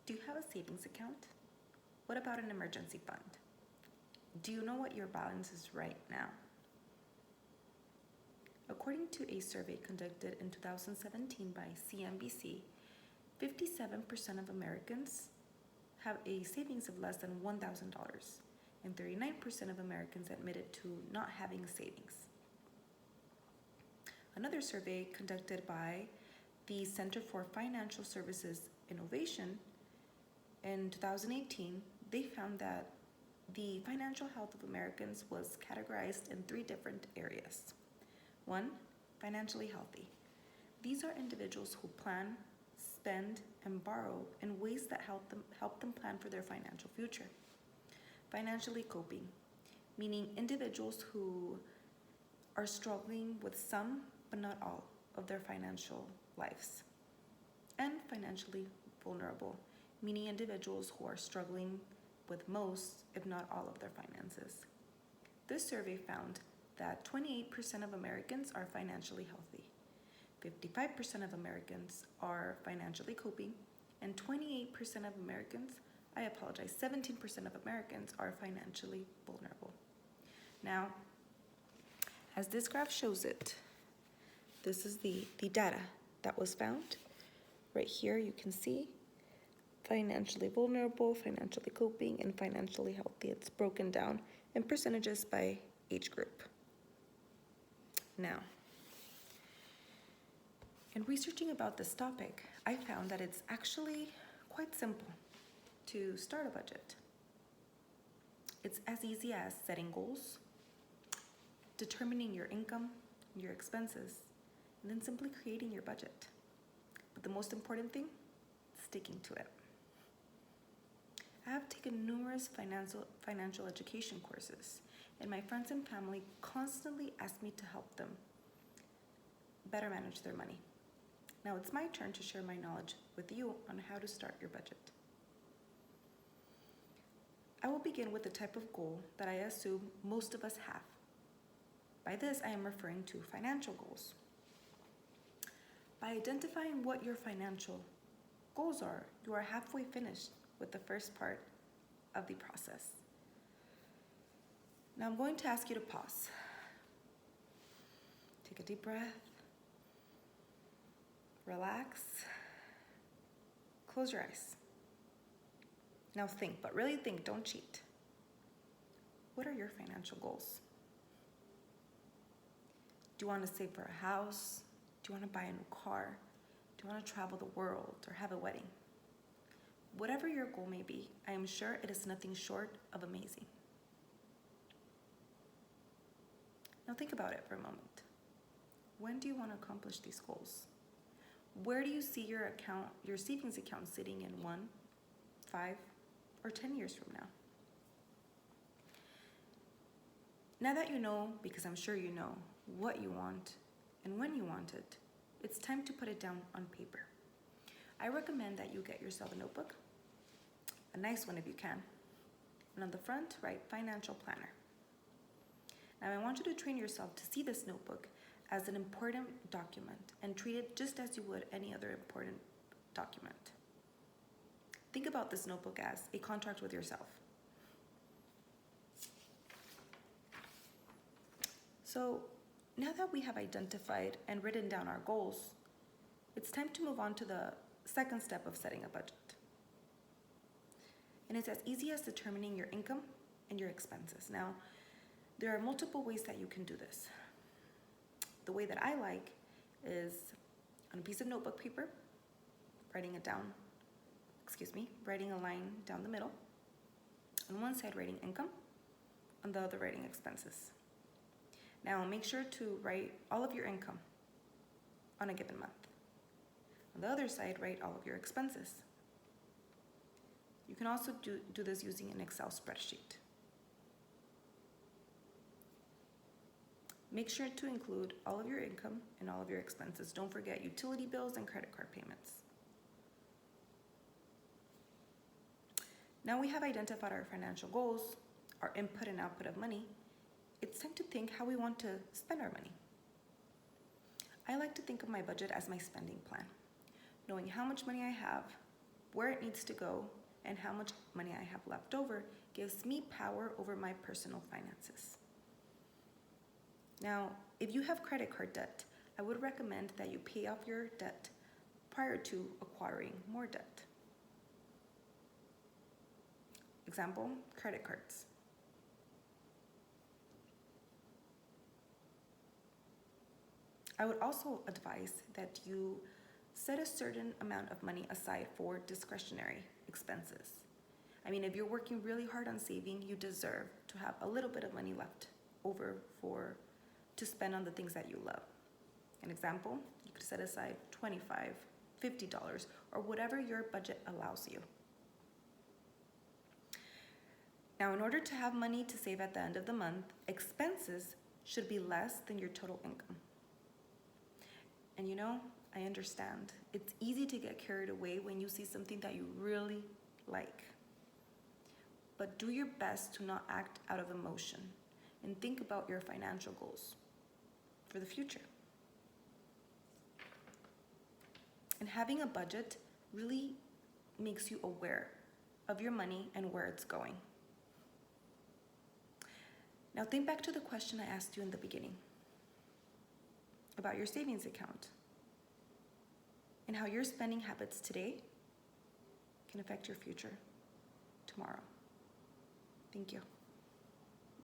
Do you have a savings account? What about an emergency fund? Do you know what your balance is right now? According to a survey conducted in 2017 by CNBC, 57% of Americans have a savings of less than $1,000, and 39% of Americans admitted to not having savings. Another survey conducted by the Center for Financial Services Innovation in 2018, they found that the financial health of Americans was categorized in 3 different areas. 1, financially healthy. These are individuals who plan, spend, and borrow in ways that help them plan for their financial future. Financially coping, meaning individuals who are struggling with some but not all of their financial lives. And financially vulnerable, meaning individuals who are struggling with most, if not all, of their finances. This survey found that 28% of Americans are financially healthy, 55% of Americans are financially coping, and 17% of Americans are financially vulnerable. Now, as this graph shows it, this is the data that was found. Right here you can see financially vulnerable, financially coping, and financially healthy. It's broken down in percentages by age group. Now, in researching about this topic, I found that it's actually quite simple to start a budget. It's as easy as setting goals, determining your income, your expenses, and then simply creating your budget. But the most important thing, sticking to it. I have taken numerous financial education courses, and my friends and family constantly ask me to help them better manage their money. Now it's my turn to share my knowledge with you on how to start your budget. I will begin with the type of goal that I assume most of us have. By this, I am referring to financial goals. By identifying what your financial goals are, you are halfway finished with the first part of the process. Now I'm going to ask you to pause. Take a deep breath. Relax. Close your eyes. Now think, but really think, don't cheat. What are your financial goals? Do you want to save for a house? Do you want to buy a new car? Do you want to travel the world or have a wedding? Whatever your goal may be, I am sure it is nothing short of amazing. Now think about it for a moment. When do you want to accomplish these goals? Where do you see your savings account sitting in 1, 5, or 10 years from now? Now that you know, because I'm sure you know, what you want and when you want it, it's time to put it down on paper. I recommend that you get yourself a notebook, a nice one if you can, and on the front, write financial planner. Now I want you to train yourself to see this notebook as an important document and treat it just as you would any other important document. Think about this notebook as a contract with yourself. So now that we have identified and written down our goals, it's time to move on to the second step of setting a budget. And it's as easy as determining your income and your expenses. Now, there are multiple ways that you can do this. The way that I like is on a piece of notebook paper, writing a line down the middle. On one side, writing income, on the other, writing expenses. Now, make sure to write all of your income on a given month. On the other side, write all of your expenses. You can also do this using an Excel spreadsheet. Make sure to include all of your income and all of your expenses. Don't forget utility bills and credit card payments. Now we have identified our financial goals, our input and output of money. It's time to think how we want to spend our money. I like to think of my budget as my spending plan, knowing how much money I have where it needs to go, and how much money I have left over gives me power over my personal finances. Now, if you have credit card debt, I would recommend that you pay off your debt prior to acquiring more debt. Example, credit cards. I would also advise that you set a certain amount of money aside for discretionary expenses. I mean, if you're working really hard on saving, you deserve to have a little bit of money left over to spend on the things that you love. An example, you could set aside $25, $50, or whatever your budget allows you. Now, in order to have money to save at the end of the month, expenses should be less than your total income. And you know, I understand. It's easy to get carried away when you see something that you really like. But do your best to not act out of emotion and think about your financial goals for the future. And having a budget really makes you aware of your money and where it's going. Now think back to the question I asked you in the beginning about your savings account and how your spending habits today can affect your future tomorrow. Thank you.